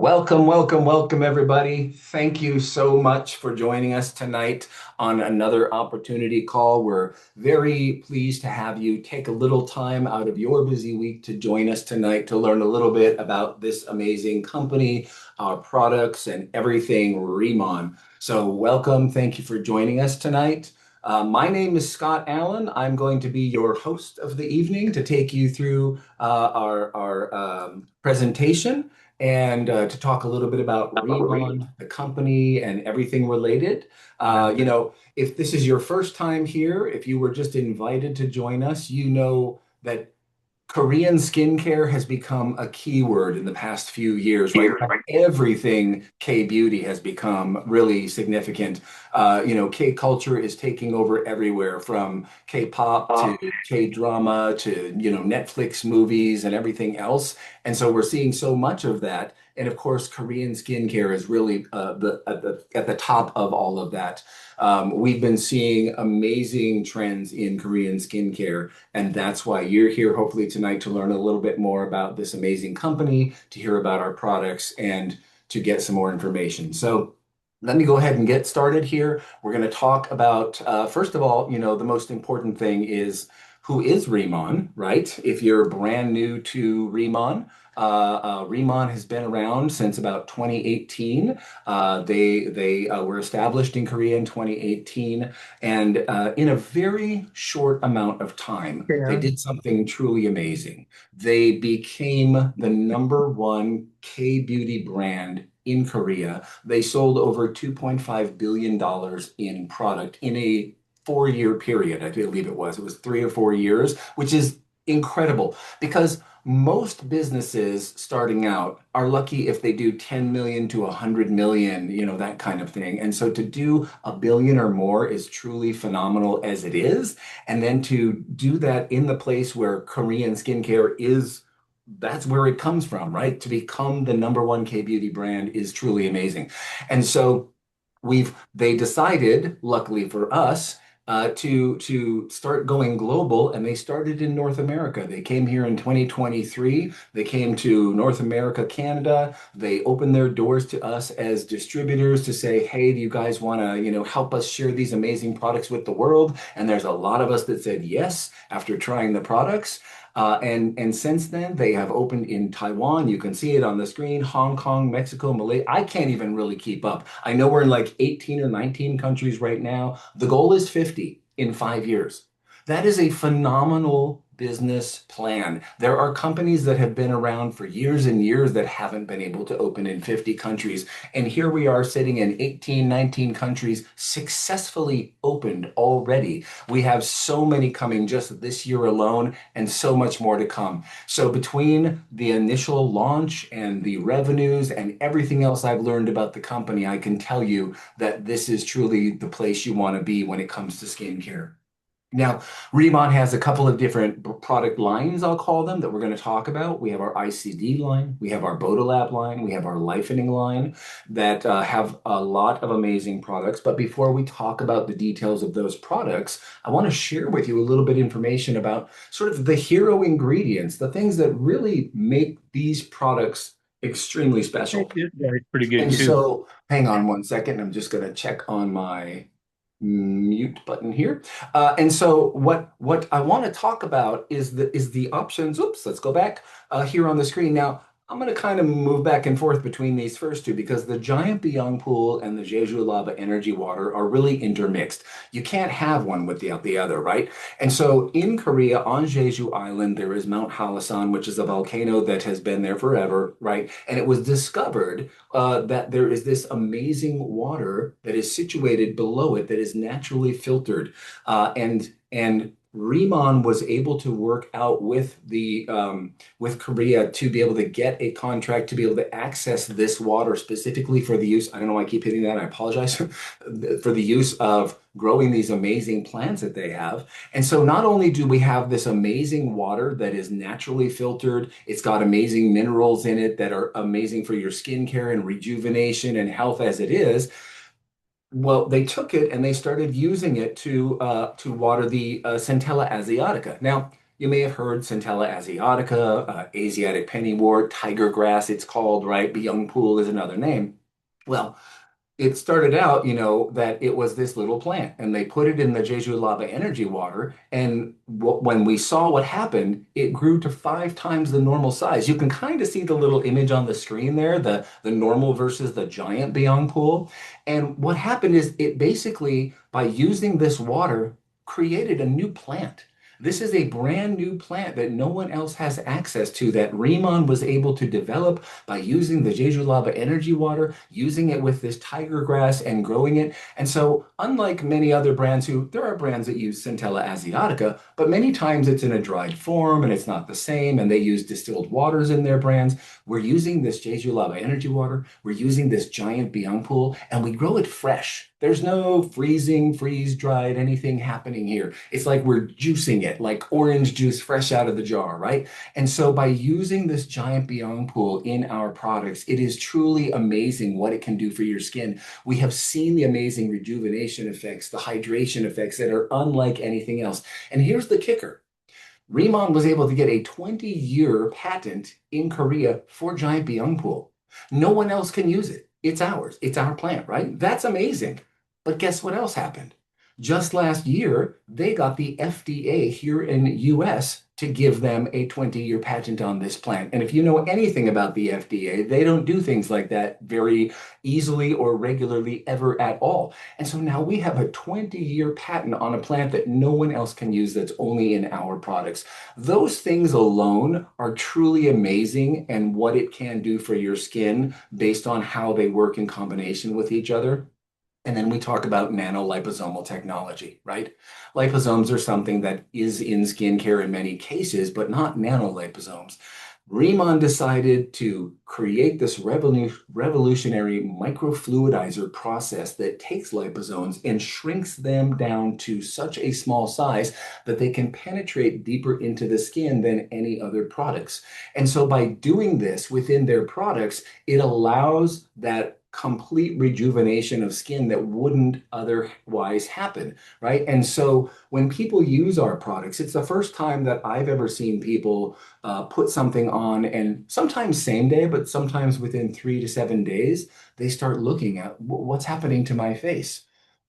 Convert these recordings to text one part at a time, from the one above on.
Welcome, welcome, welcome, everybody. Thank you so much for joining us tonight on another opportunity call. We're very pleased to have you take a little time out of your busy week to join us tonight to learn a little bit about this amazing company, our products, and everything Riman. So, welcome. Thank you for joining us tonight. My name is Scott Allen. I'm going to be your host of the evening to take you through our presentation and to talk a little bit about Riman, the company, and everything related. If this is your first time here, if you were just invited to join us, you know that Korean skincare has become a keyword in the past few years, right? Everything K-beauty has become really significant. K-culture is taking over everywhere from K-pop to K-drama to, Netflix movies and everything else. And so we're seeing so much of that. And of course, Korean skincare is really at the top of all of that. We've been seeing amazing trends in Korean skincare, and that's why you're here hopefully tonight to learn a little bit more about this amazing company, to hear about our products, and to get some more information. So let me go ahead and get started here. We're going to talk about, first of all, the most important thing is who is Riman, right? If you're brand new to Riman, Riman has been around since about 2018. They were established in Korea in 2018, and in a very short amount of time, they Yeah. did something truly amazing. They became the number one K-beauty brand in Korea. They sold over $2.5 billion in product in a 4 year period, I believe it was. It was 3 or 4 years, which is incredible because most businesses starting out are lucky if they do 10 million to 100 million, that kind of thing. And so to do a billion or more is truly phenomenal as it is. And then to do that in the place where Korean skincare is, that's where it comes from, right? To become the number one K-beauty brand is truly amazing. And so they decided, luckily for us, to start going global, and they started in North America. They came here in 2023. They came to North America, Canada. They opened their doors to us as distributors to say, "Hey, do you guys want to, help us share these amazing products with the world?" And there's a lot of us that said yes after trying the products. And since then, they have opened in Taiwan. You can see it on the screen, Hong Kong, Mexico, Malaysia. I can't even really keep up. I know we're in like 18 or 19 countries right now. The goal is 50 in 5 years. That is a phenomenal business plan. There are companies that have been around for years and years that haven't been able to open in 50 countries. And here we are sitting in 18, 19 countries successfully opened already. We have so many coming just this year alone and so much more to come. So between the initial launch and the revenues and everything else I've learned about the company, I can tell you that this is truly the place you want to be when it comes to skincare. Now, Riman has a couple of different product lines, I'll call them, that we're going to talk about. We have our ICD line, we have our Bodolab line, we have our Lifening line that have a lot of amazing products. But before we talk about the details of those products, I want to share with you a little bit of information about sort of the hero ingredients, the things that really make these products extremely special. Yeah, it's pretty good And too. so, hang on one second. I'm just going to check on my mute button here. And so what I want to talk about is the options. Oops, let's go back here on the screen. Now, I'm going to kind of move back and forth between these first two because the Giant Beyond Pool and the Jeju Lava Energy Water are really intermixed. You can't have one without the other, right? And so in Korea, on Jeju Island, there is Mount Halasan, which is a volcano that has been there forever, right? And it was discovered that there is this amazing water that is situated below it that is naturally filtered. And Riman was able to work out with Korea to be able to get a contract to be able to access this water specifically for the use. I don't know why I keep hitting that. I apologize for the use of growing these amazing plants that they have. And so not only do we have this amazing water that is naturally filtered, it's got amazing minerals in it that are amazing for your skincare and rejuvenation and health as it is. Well, they took it and they started using it to water the Centella asiatica. Now, You may have heard Centella asiatica, Asiatic pennywort, tiger grass, it's called, right? Byung pool is another name. Well, it started out, that it was this little plant and they put it in the Jeju lava energy water. And when we saw what happened, it grew to 5 times the normal size. You can kind of see the little image on the screen there, the normal versus the giant Beyond pool. And what happened is it basically, by using this water, created a new plant. This is a brand new plant that no one else has access to that Riemann was able to develop by using the Jeju lava energy water, using it with this tiger grass and growing it. And so, unlike many other brands there are brands that use Centella asiatica, but many times it's in a dried form and it's not the same, and they use distilled waters in their brands. We're using this Jeju lava energy water, we're using this giant Biang pool, and we grow it fresh. There's no freezing, freeze dried, anything happening here. It's like we're juicing it, like orange juice fresh out of the jar, right? And so by using this giant Beyond pool in our products, it is truly amazing what it can do for your skin. We have seen the amazing rejuvenation effects, the hydration effects that are unlike anything else. And here's the kicker. Riman was able to get a 20-year patent in Korea for giant Beyond pool. No one else can use it. It's ours. It's our plant, right? That's amazing. But guess what else happened? Just last year, they got the FDA here in the US to give them a 20-year patent on this plant. And if you know anything about the FDA, they don't do things like that very easily or regularly ever at all. And so now we have a 20-year patent on a plant that no one else can use that's only in our products. Those things alone are truly amazing and what it can do for your skin based on how they work in combination with each other. And then we talk about nanoliposomal technology, right? Liposomes are something that is in skincare in many cases, but not nanoliposomes. Riemann decided to create this revolutionary microfluidizer process that takes liposomes and shrinks them down to such a small size that they can penetrate deeper into the skin than any other products. And so by doing this within their products, it allows that complete rejuvenation of skin that wouldn't otherwise happen, right? And so when people use our products, it's the first time that I've ever seen people put something on, and sometimes same day, but sometimes within 3 to 7 days, they start looking at what's happening to my face.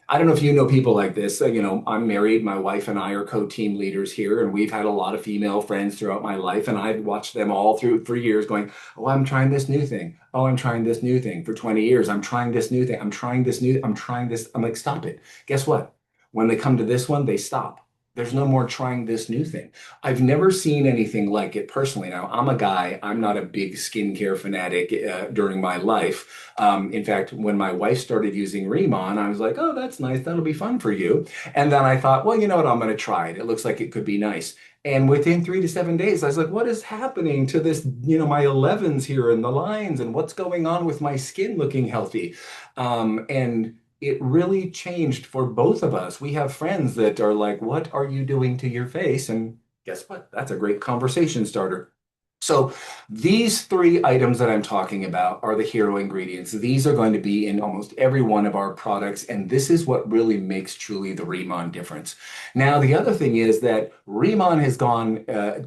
I don't know if you know people like this. I'm married. My wife and I are co-team leaders here, and we've had a lot of female friends throughout my life, and I've watched them all through for years going, "Oh, I'm trying this new thing. Oh, I'm trying this new thing." For 20 years, I'm trying this new thing. I'm trying this. I'm like, stop it. Guess what? When they come to this one, they stop. There's no more trying this new thing. I've never seen anything like it personally. Now, I'm a guy, I'm not a big skincare fanatic during my life. In fact, when my wife started using Remon, I was like, oh, that's nice. That'll be fun for you. And then I thought, well, you know what? I'm going to try it. It looks like it could be nice. And within 3 to 7 days, I was like, what is happening to this, my 11s here and the lines and what's going on with my skin looking healthy? And it really changed for both of us. We have friends that are like, what are you doing to your face? And guess what? That's a great conversation starter. So these three items that I'm talking about are the hero ingredients. These are going to be in almost every one of our products, and this is what really makes truly the Riemann difference. Now, the other thing is that Riemann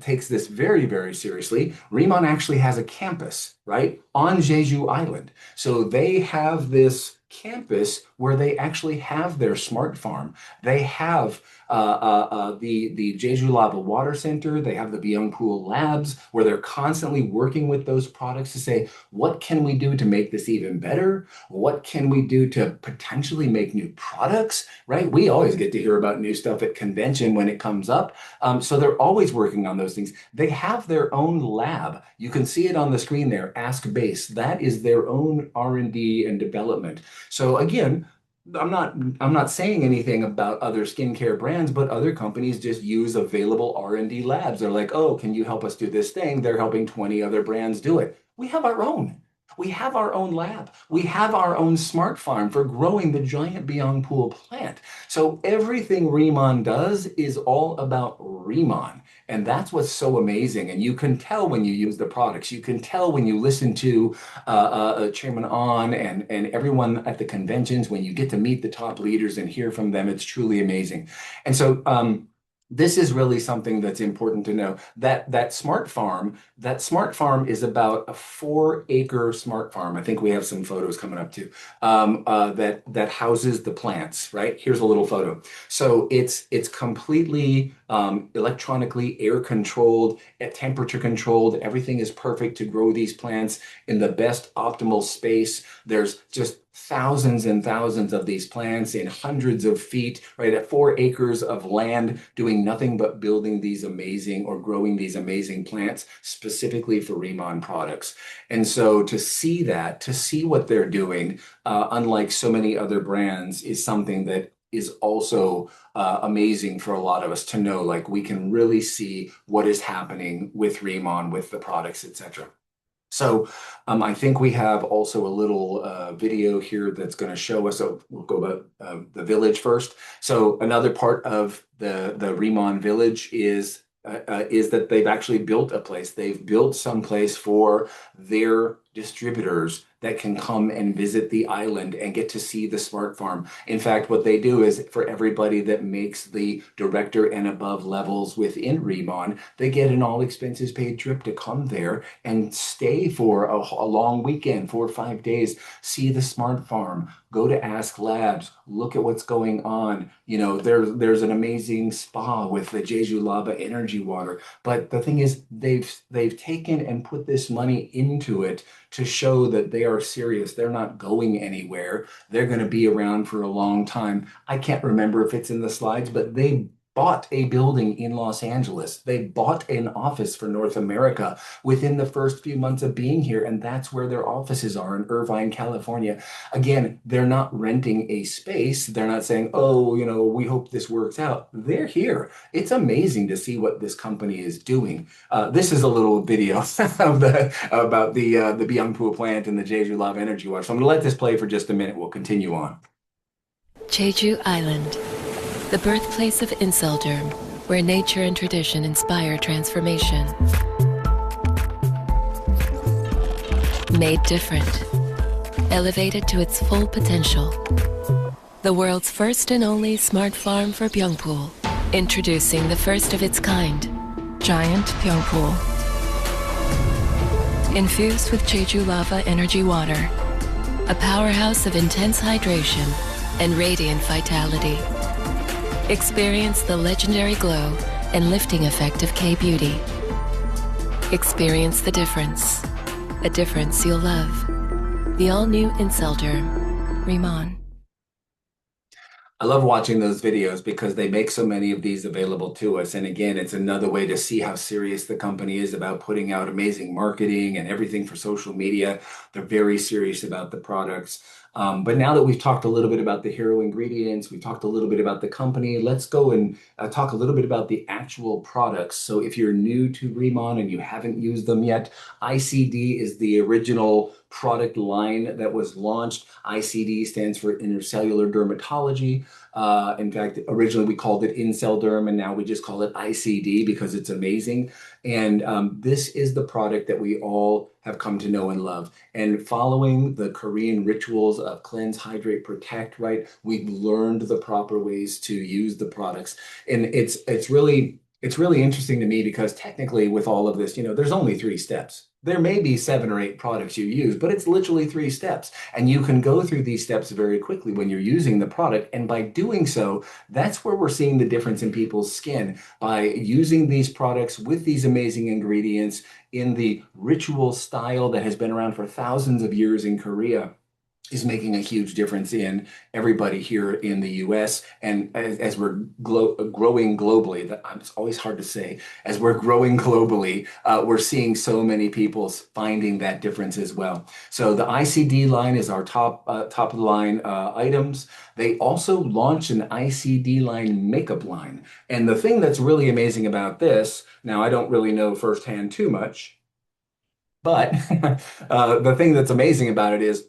takes this very, very seriously. Riemann actually has a campus, right, on Jeju Island. So they have this campus where they actually have their smart farm. They have the Jeju Lava Water Center. They have the Byungpool Labs where they're constantly working with those products to say, what can we do to make this even better? What can we do to potentially make new products, right? We always get to hear about new stuff at convention when it comes up. So they're always working on those things. They have their own lab. You can see it on the screen there, Ask Base. That is their own R&D and development. So again, I'm not saying anything about other skincare brands, but other companies just use available R&D labs. They're like, oh, can you help us do this thing? They're helping 20 other brands do it. We have our own. We have our own lab. We have our own smart farm for growing the giant Beyond Pool plant. So everything Riemann does is all about Riemann. And that's what's so amazing. And you can tell when you use the products. You can tell when you listen to Chairman On and everyone at the conventions, when you get to meet the top leaders and hear from them, it's truly amazing. And so This is really something that's important to know. That smart farm is about a 4 acre smart farm. I think we have some photos coming up too. That houses the plants. Right here's a little photo. So it's completely electronically air controlled, temperature controlled. Everything is perfect to grow these plants in the best optimal space. There's just thousands and thousands of these plants in hundreds of feet, right, at 4 acres of land, doing nothing but building these amazing or growing these amazing plants specifically for Riman products. And so to see that, to see what they're doing, unlike so many other brands, is something that is also amazing for a lot of us to know. Like we can really see what is happening with Riman, with the products, etc. So I think we have also a little video here that's going to show us. So we'll go about the village first. So another part of the Riman village is that they've actually built a place. They've built some place for their distributors that can come and visit the island and get to see the smart farm. In fact, what they do is for everybody that makes the director and above levels within Riman, they get an all expenses paid trip to come there and stay for a long weekend, 4 or 5 days, see the smart farm, go to Ask Labs, look at what's going on. There's an amazing spa with the Jeju Lava energy water. But the thing is, they've taken and put this money into it to show that they are serious. They're not going anywhere. They're going to be around for a long time. I can't remember if it's in the slides, but they bought a building in Los Angeles. They bought an office for North America within the first few months of being here, and that's where their offices are in Irvine, California. Again, they're not renting a space. They're not saying, oh, we hope this works out. They're here. It's amazing to see what this company is doing. This is a little video about the Byungpool plant and the Jeju Lava Energy Water. So I'm going to let this play for just a minute. We'll continue on. Jeju Island, the birthplace of Inselderm, where nature and tradition inspire transformation. Made different, elevated to its full potential. The world's first and only smart farm for Byungpool, introducing the first of its kind, Giant Byungpool. Infused with Jeju Lava energy water, a powerhouse of intense hydration and radiant vitality. Experience the legendary glow and lifting effect of K-Beauty. Experience the difference, a difference you'll love. The all-new Inselderm, Riman. I love watching those videos because they make so many of these available to us. And again, it's another way to see how serious the company is about putting out amazing marketing and everything for social media. They're very serious about the products. But now that we've talked a little bit about the hero ingredients, we talked a little bit about the company, let's go and talk a little bit about the actual products. So if you're new to Riman and you haven't used them yet, ICD is the original product line that was launched. ICD stands for intercellular dermatology. In fact, originally we called it Inselderm, and now we just call it ICD because it's amazing. And this is the product that we all have come to know and love. And following the Korean rituals of cleanse, hydrate, protect, right? We've learned the proper ways to use the products. And it's really interesting to me because technically with all of this, there's only 3 steps. There may be 7 or 8 products you use, but it's literally 3 steps. And you can go through these steps very quickly when you're using the product. And by doing so, that's where we're seeing the difference in people's skin. By using these products with these amazing ingredients in the ritual style that has been around for thousands of years in Korea, is making a huge difference in everybody here in the US. And as we're growing globally, it's always hard to say, as we're growing globally, we're seeing so many people finding that difference as well. So the ICD line is our top of the line items. They also launched an ICD line makeup line. And the thing that's really amazing about this, now I don't really know firsthand too much, but the thing that's amazing about it is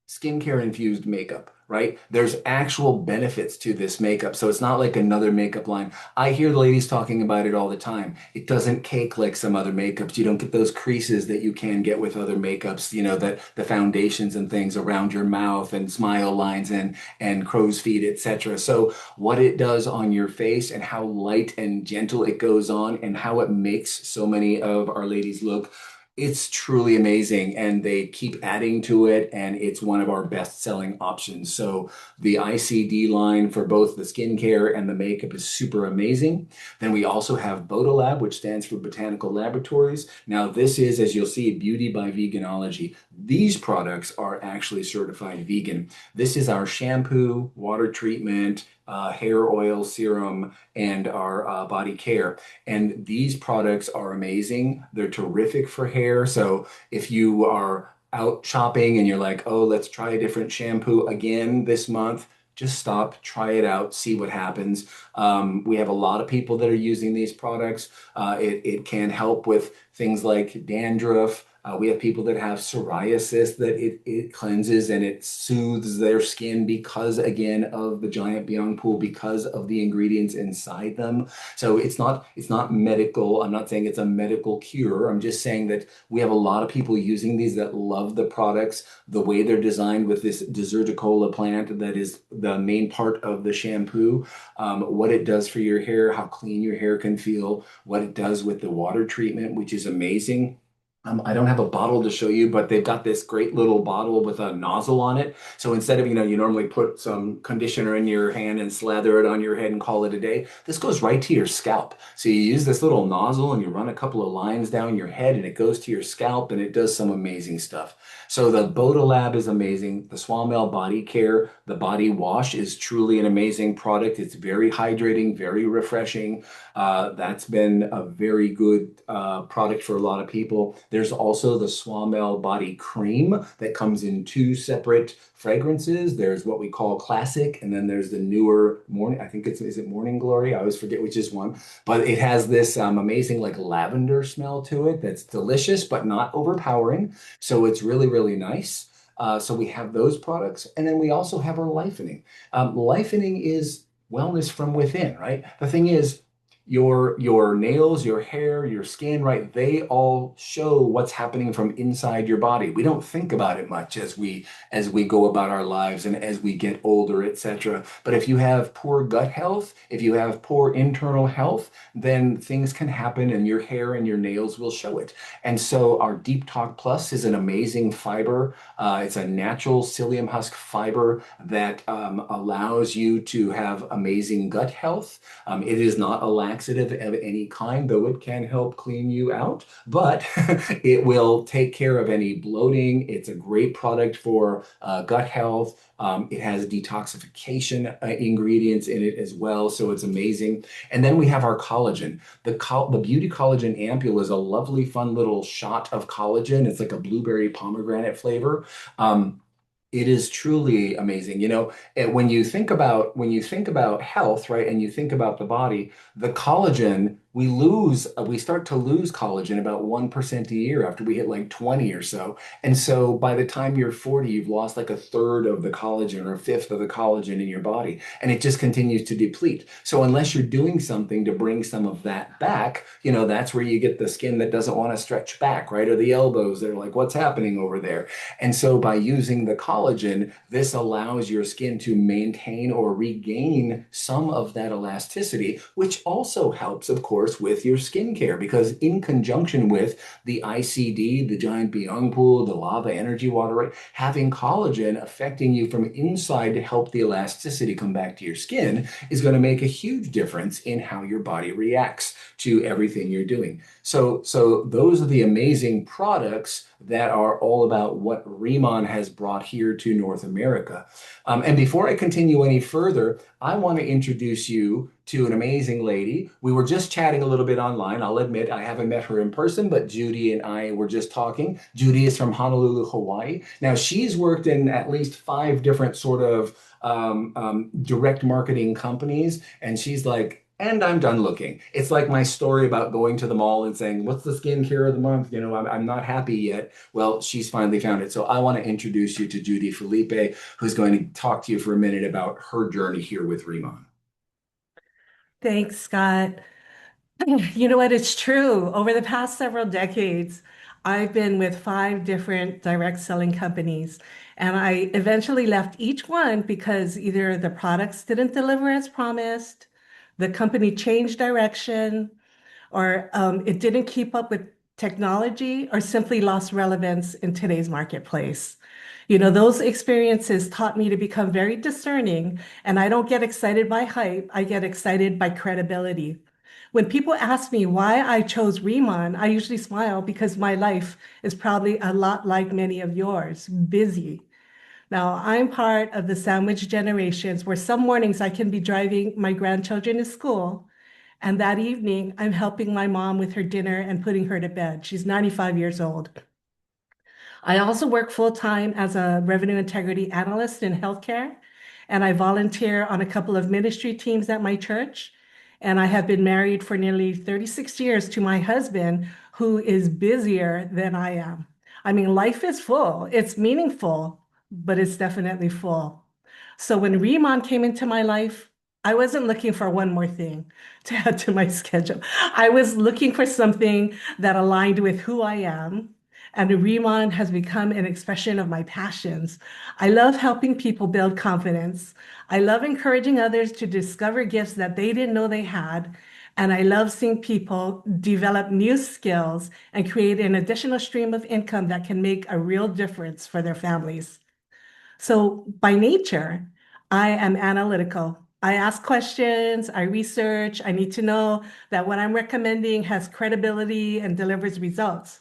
skincare infused makeup, right? There's actual benefits to this makeup. So it's not like another makeup line. I hear the ladies talking about it all the time. It doesn't cake like some other makeups. You don't get those creases that you can get with other makeups, that the foundations and things around your mouth and smile lines and crow's feet, etc. So what it does on your face and how light and gentle it goes on and how it makes so many of our ladies look, it's truly amazing, and they keep adding to it, and it's one of our best-selling options. So the ICD line for both the skincare and the makeup is super amazing. Then we also have Botolab, which stands for Botanical Laboratories. Now, this is, as you'll see, Beauty by Veganology. These products are actually certified vegan. This is our shampoo, water treatment, hair oil serum, and our body care. And these products are amazing. They're terrific for hair. So if you are out shopping and you're like, oh, let's try a different shampoo again this month, just stop, try it out, see what happens. We have a lot of people that are using these products. It can help with things like dandruff. We have people that have psoriasis that it cleanses and it soothes their skin because, again, of the giant Biang pool, because of the ingredients inside them. So it's not medical. I'm not saying it's a medical cure. I'm just saying that we have a lot of people using these that love the products, the way they're designed with this deserticola plant that is the main part of the shampoo, what it does for your hair, how clean your hair can feel, what it does with the water treatment, which is amazing. I don't have a bottle to show you, but they've got this great little bottle with a nozzle on it. So instead of, you normally put some conditioner in your hand and slather it on your head and call it a day, this goes right to your scalp. So you use this little nozzle and you run a couple of lines down your head and it goes to your scalp and it does some amazing stuff. So the Lab is amazing. The Swamel Body Care, the body wash is truly an amazing product. It's very hydrating, very refreshing. That's been a very good product for a lot of people. There's also the Swamel body cream that comes in two separate fragrances. There's what we call classic, and then there's the newer morning. I think is it Morning Glory? I always forget which is one, but it has this amazing like lavender smell to it that's delicious but not overpowering. So it's really, really nice. So we have those products, and then we also have our lifening. Lifening is wellness from within, right? The thing is, your nails, your hair, your skin, right? They all show what's happening from inside your body. We don't think about it much as we go about our lives and as we get older, etc. But if you have poor gut health, if you have poor internal health, then things can happen and your hair and your nails will show it. And so our Deep Talk Plus is an amazing fiber. It's a natural psyllium husk fiber that allows you to have amazing gut health. It is not a laxative of any kind, though it can help clean you out, but it will take care of any bloating. It's a great product for gut health. It has detoxification ingredients in it as well, so it's amazing. And then we have our collagen. The Beauty Collagen Ampule is a lovely, fun little shot of collagen. It's like a blueberry pomegranate flavor. It is truly amazing. When you think about health, right, and you think about the body, the collagen we start to lose collagen about 1% a year after we hit like 20 or so. And so by the time you're 40, you've lost like a third of the collagen or a fifth of the collagen in your body, and it just continues to deplete. So unless you're doing something to bring some of that back, that's where you get the skin that doesn't want to stretch back, right? Or the elbows that are like, what's happening over there? And so by using the collagen, this allows your skin to maintain or regain some of that elasticity, which also helps, of course, with your skincare, because in conjunction with the ICD, the giant Biang pool, the lava energy water, right, having collagen affecting you from inside to help the elasticity come back to your skin is going to make a huge difference in how your body reacts to everything you're doing. So those are the amazing products that are all about what Riman has brought here to North America. And before I continue any further, I want to introduce you to an amazing lady. We were just chatting a little bit online. I'll admit I haven't met her in person, but Judy and I were just talking. Judy is from Honolulu, Hawaii. Now, she's worked in at least 5 different sort of direct marketing companies, and she's like and I'm done looking. It's like my story about going to the mall and saying, "What's the skincare of the month?" I'm not happy yet. Well, she's finally found it. So I want to introduce you to Judy Felipe, who's going to talk to you for a minute about her journey here with Riman. Thanks, Scott. You know what? It's true. Over the past several decades, I've been with five different direct selling companies, and I eventually left each one because either the products didn't deliver as promised, the company changed direction, or it didn't keep up with technology, or simply lost relevance in today's marketplace. Those experiences taught me to become very discerning, and I don't get excited by hype, I get excited by credibility. When people ask me why I chose Riemann, I usually smile because my life is probably a lot like many of yours, busy. Now, I'm part of the sandwich generations where some mornings I can be driving my grandchildren to school, and that evening I'm helping my mom with her dinner and putting her to bed. She's 95 years old. I also work full-time as a revenue integrity analyst in healthcare, and I volunteer on a couple of ministry teams at my church. And I have been married for nearly 36 years to my husband, who is busier than I am. I mean, life is full, it's meaningful, but it's definitely full. So when Riemann came into my life, I wasn't looking for one more thing to add to my schedule. I was looking for something that aligned with who I am, and Riman has become an expression of my passions. I love helping people build confidence. I love encouraging others to discover gifts that they didn't know they had. And I love seeing people develop new skills and create an additional stream of income that can make a real difference for their families. So by nature, I am analytical. I ask questions, I research, I need to know that what I'm recommending has credibility and delivers results.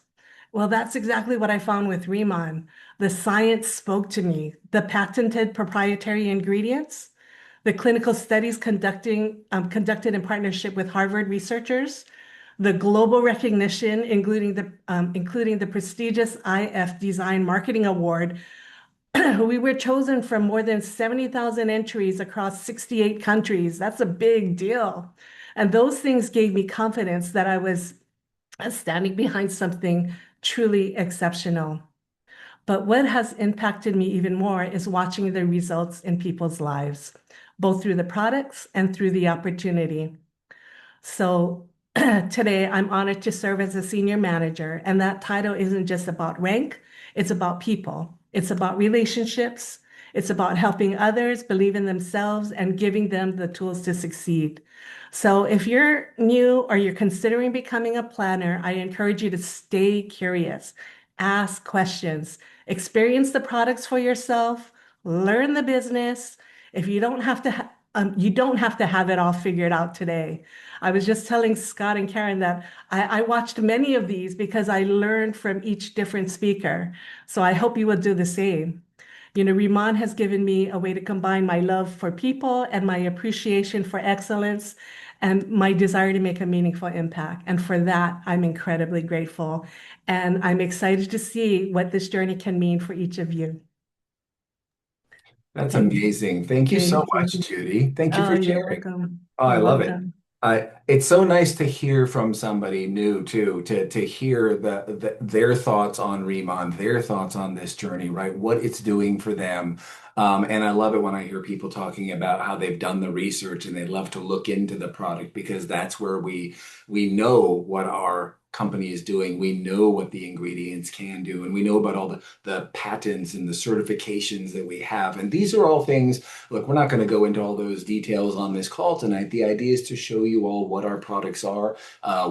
Well, that's exactly what I found with Riemann. The science spoke to me, the patented proprietary ingredients, the clinical studies conducted in partnership with Harvard researchers, the global recognition, including the prestigious IF Design Marketing Award. We were chosen from more than 70,000 entries across 68 countries. That's a big deal. And those things gave me confidence that I was standing behind something truly exceptional. But what has impacted me even more is watching the results in people's lives, both through the products and through the opportunity. So today I'm honored to serve as a senior manager, and that title isn't just about rank, it's about people. It's about relationships. It's about helping others believe in themselves and giving them the tools to succeed. So if you're new or you're considering becoming a planner, I encourage you to stay curious, ask questions, experience the products for yourself, learn the business. If you don't have to, you don't have to have it all figured out today. I was just telling Scott and Karen that I watched many of these because I learned from each different speaker. So I hope you will do the same. Riman has given me a way to combine my love for people and my appreciation for excellence and my desire to make a meaningful impact. And for that, I'm incredibly grateful. And I'm excited to see what this journey can mean for each of you. That's Thank, amazing. Thank you so thank much, you. Judy. Thank you Oh, for you're sharing. welcome. Oh, I You're love it. welcome. It's so nice to hear from somebody new too, to hear their thoughts on Riemann, their thoughts on this journey, right? What it's doing for them. And I love it when I hear people talking about how they've done the research and they love to look into the product because that's where we know what our company is doing. We know what the ingredients can do, and we know about all the patents and the certifications that we have. And these are all things. Look, we're not going to go into all those details on this call tonight. The idea is to show you all what our products are,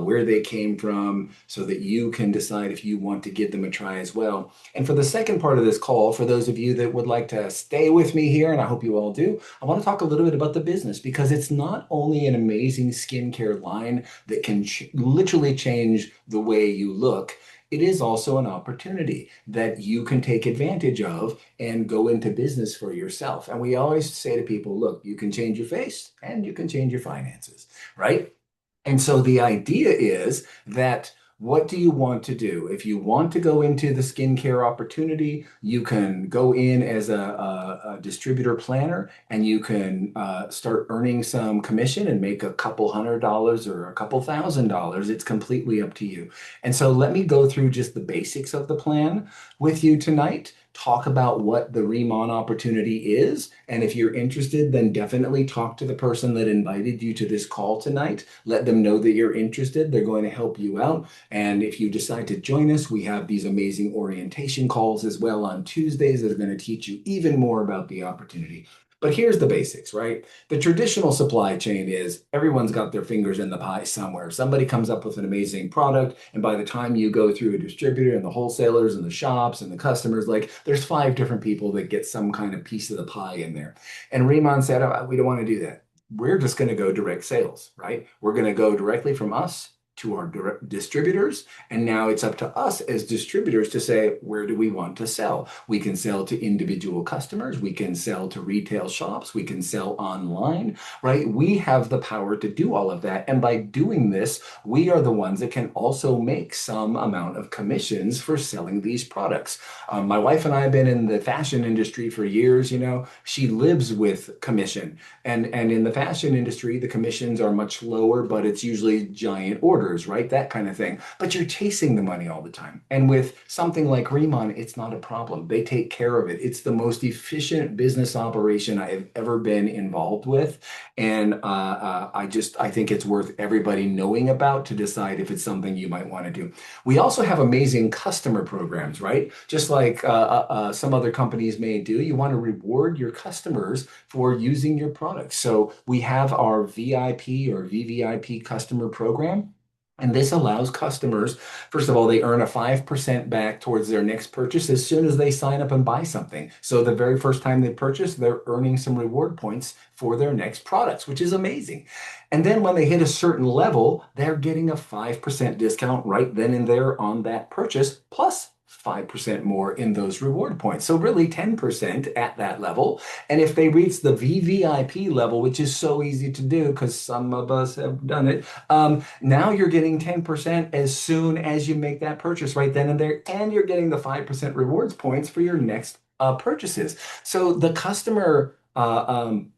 where they came from, so that you can decide if you want to give them a try as well. And for the second part of this call, for those of you that would like to stay with me here, and I hope you all do, I want to talk a little bit about the business because it's not only an amazing skincare line that can literally change the way you look. It is also an opportunity that you can take advantage of and go into business for yourself. And we always say to people, look, you can change your face and you can change your finances, right? And so the idea is that What do you want to do? If you want to go into the skincare opportunity, you can go in as a distributor planner and you can start earning some commission and make a couple $100 or a couple $1,000. It's completely up to you. And so let me go through just the basics of the plan with you tonight. Talk about what the Remon opportunity is. And if you're interested, then definitely talk to the person that invited you to this call tonight. Let them know that you're interested. They're going to help you out. And if you decide to join us, we have these amazing orientation calls as well on Tuesdays that are going to teach you even more about the opportunity. But here's the basics, right? The traditional supply chain is everyone's got their fingers in the pie somewhere. Somebody comes up with an amazing product, and by the time you go through a distributor and the wholesalers and the shops and the customers, like there's five different people that get some kind of piece of the pie in there. And Riemann said, "Oh, we don't want to do that. We're just going to go direct sales, right? We're going to go directly from us to our direct distributors. And now it's up to us as distributors to say, where do we want to sell? We can sell to individual customers. We can sell to retail shops. We can sell online, right? We have the power to do all of that. And by doing this, we are the ones that can also make some amount of commissions for selling these products. My wife and I have been in the fashion industry for years. She lives with commission. And in the fashion industry, the commissions are much lower, but it's usually giant orders, right? That kind of thing. But you're chasing the money all the time. And with something like Remon, it's not a problem. They take care of it. It's the most efficient business operation I have ever been involved with. And I think it's worth everybody knowing about to decide if it's something you might want to do. We also have amazing customer programs, right? Just like some other companies may do. You want to reward your customers for using your products. So we have our VIP or VVIP customer program. And this allows customers, first of all, they earn a 5% back towards their next purchase as soon as they sign up and buy something. So the very first time they purchase, they're earning some reward points for their next products, which is amazing. And then when they hit a certain level, they're getting a 5% discount right then and there on that purchase, plus 5% more in those reward points. So really 10% at that level. And if they reach the VVIP level, which is so easy to do because some of us have done it, now you're getting 10% as soon as you make that purchase right then and there, and you're getting the 5% rewards points for your next purchases. So the customer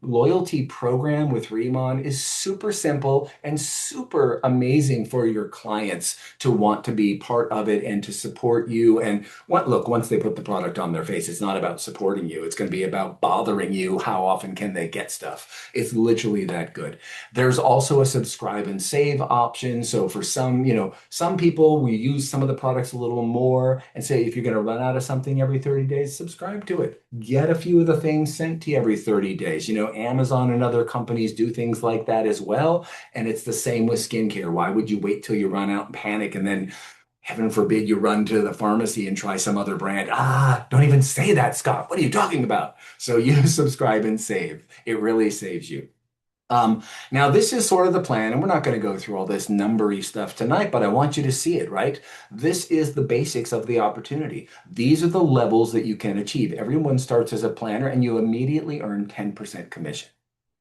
loyalty program with Remon is super simple and super amazing for your clients to want to be part of it and to support you. And look, once they put the product on their face, it's not about supporting you. It's going to be about bothering you. How often can they get stuff? It's literally that good. There's also a subscribe and save option. So for some people, we use some of the products a little more and say, if you're going to run out of something every 30 days, subscribe to it. Get a few of the things sent to you every 30 days. Amazon and other companies do things like that as well. And it's the same with skincare. Why would you wait till you run out and panic and then, heaven forbid, you run to the pharmacy and try some other brand? Don't even say that, Scott. What are you talking about? So you subscribe and save. It really saves you. Now, this is sort of the plan, and we're not going to go through all this numbery stuff tonight, but I want you to see it, right? This is the basics of the opportunity. These are the levels that you can achieve. Everyone starts as a planner, and you immediately earn 10% commission.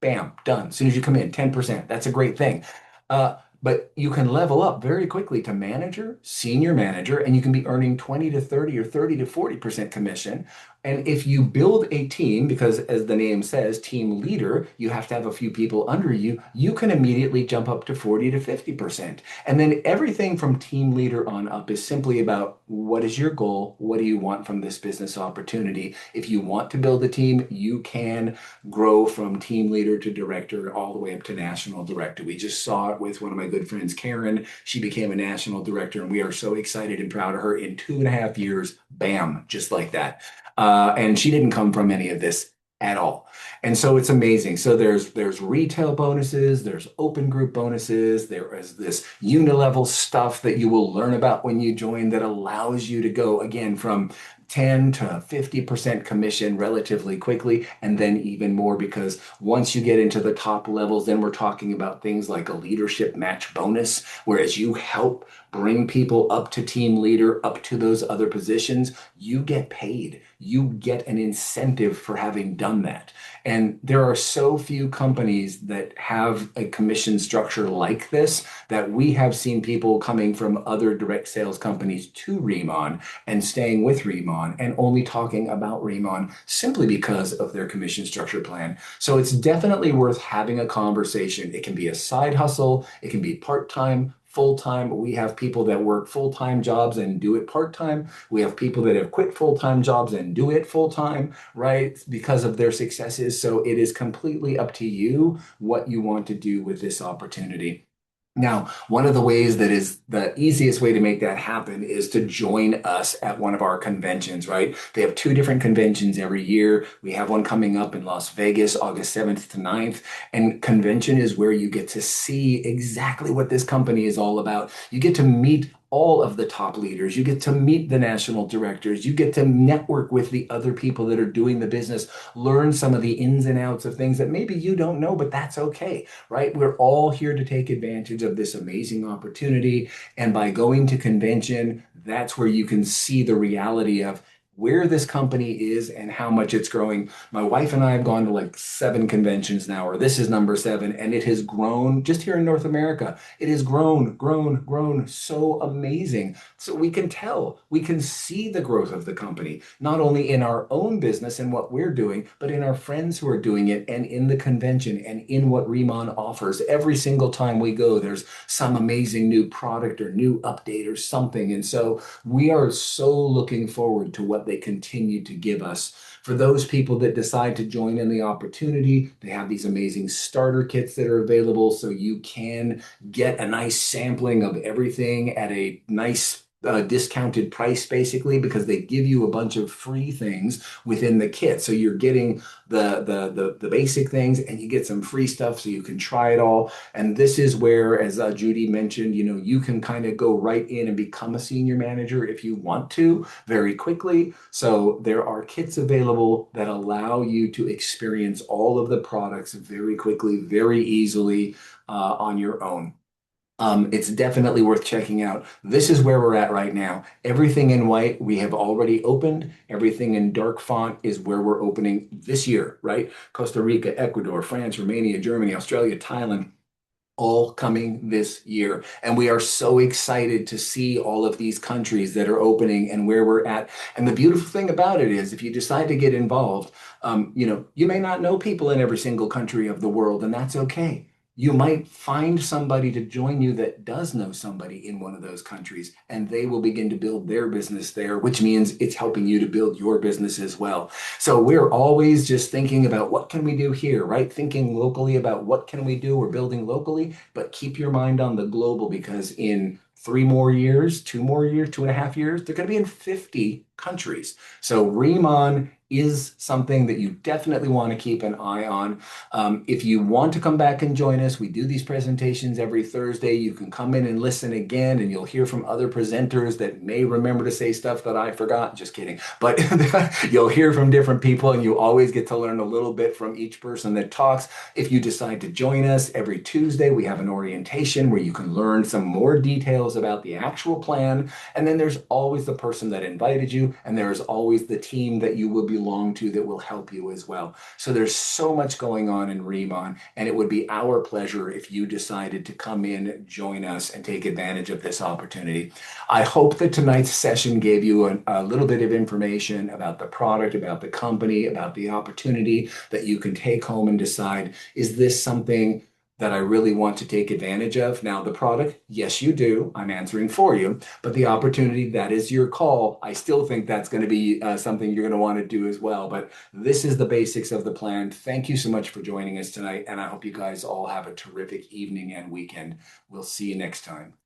Bam, done. As soon as you come in, 10%. That's a great thing. But you can level up very quickly to manager, senior manager, and you can be earning 20 to 30 or 30 to 40% commission. And if you build a team, because as the name says, team leader, you have to have a few people under you, you can immediately jump up to 40 to 50%. And then everything from team leader on up is simply about what is your goal? What do you want from this business opportunity? If you want to build a team, you can grow from team leader to director all the way up to national director. We just saw it with one of my good friends, Karen. She became a national director, and we are so excited and proud of her. In 2.5 years, bam, just like that. And she didn't come from any of this at all. And so it's amazing. So there's retail bonuses, there's open group bonuses, there is this unilevel stuff that you will learn about when you join that allows you to go again from 10 to 50% commission relatively quickly, and then even more, because once you get into the top levels, then we're talking about things like a leadership match bonus, whereas you help bring people up to team leader, up to those other positions, you get paid you get an incentive for having done that. And there are so few companies that have a commission structure like this that we have seen people coming from other direct sales companies to Remon and staying with Remon and only talking about Remon simply because of their commission structure plan. So it's definitely worth having a conversation. It can be a side hustle, it can be part-time, full-time. We have people that work full-time jobs and do it part-time. We have people that have quit full-time jobs and do it full-time, right? Because of their successes. So it is completely up to you what you want to do with this opportunity. Now, one of the ways that is the easiest way to make that happen is to join us at one of our conventions, right? They have two different conventions every year. We have one coming up in Las Vegas, August 7th to 9th. And convention is where you get to see exactly what this company is all about. You get to meet all of the top leaders. You get to meet the national directors. You get to network with the other people that are doing the business, learn some of the ins and outs of things that maybe you don't know, but that's okay, right? We're all here to take advantage of this amazing opportunity. And by going to convention, that's where you can see the reality of where this company is and how much it's growing. My wife and I have gone to like 7 conventions now, or this is number 7, and it has grown just here in North America. It has grown so amazing. So we can tell, we can see the growth of the company, not only in our own business and what we're doing, but in our friends who are doing it and in the convention and in what Remon offers. Every single time we go, there's some amazing new product or new update or something. And so we are so looking forward to what they continue to give us. For those people that decide to join in the opportunity, they have these amazing starter kits that are available so you can get a nice sampling of everything at a nice discounted price basically because they give you a bunch of free things within the kit. So you're getting the basic things and you get some free stuff so you can try it all. And this is where, as Judy mentioned, you can kind of go right in and become a senior manager if you want to very quickly. So there are kits available that allow you to experience all of the products very quickly, very easily on your own. It's definitely worth checking out. This is where we're at right now. Everything in white we have already opened. Everything in dark font is where we're opening this year, right? Costa Rica, Ecuador, France, Romania, Germany, Australia, Thailand, all coming this year. And we are so excited to see all of these countries that are opening and where we're at. And the beautiful thing about it is if you decide to get involved, you may not know people in every single country of the world, and that's okay. You might find somebody to join you that does know somebody in one of those countries, and they will begin to build their business there, which means it's helping you to build your business as well. So we're always just thinking about what can we do here, right? Thinking locally about what can we do. We're building locally, but keep your mind on the global because in 3 more years, 2 more years, 2.5 years, they're going to be in 50 countries. So Remon is something that you definitely want to keep an eye on. If you want to come back and join us, we do these presentations every Thursday. You can come in and listen again, and you'll hear from other presenters that may remember to say stuff that I forgot. Just kidding. But you'll hear from different people, and you always get to learn a little bit from each person that talks. If you decide to join us every Tuesday, we have an orientation where you can learn some more details about the actual plan. And then there's always the person that invited you, and there's always the team that you will belong to that will help you as well. So there's so much going on in Remon, and it would be our pleasure if you decided to come in, join us, and take advantage of this opportunity. I hope that tonight's session gave you a little bit of information about the product, about the company, about the opportunity that you can take home and decide, is this something that I really want to take advantage of? Now, the product, yes, you do. I'm answering for you. But the opportunity, that is your call. I still think that's going to be something you're going to want to do as well. But this is the basics of the plan. Thank you so much for joining us tonight. And I hope you guys all have a terrific evening and weekend. We'll see you next time.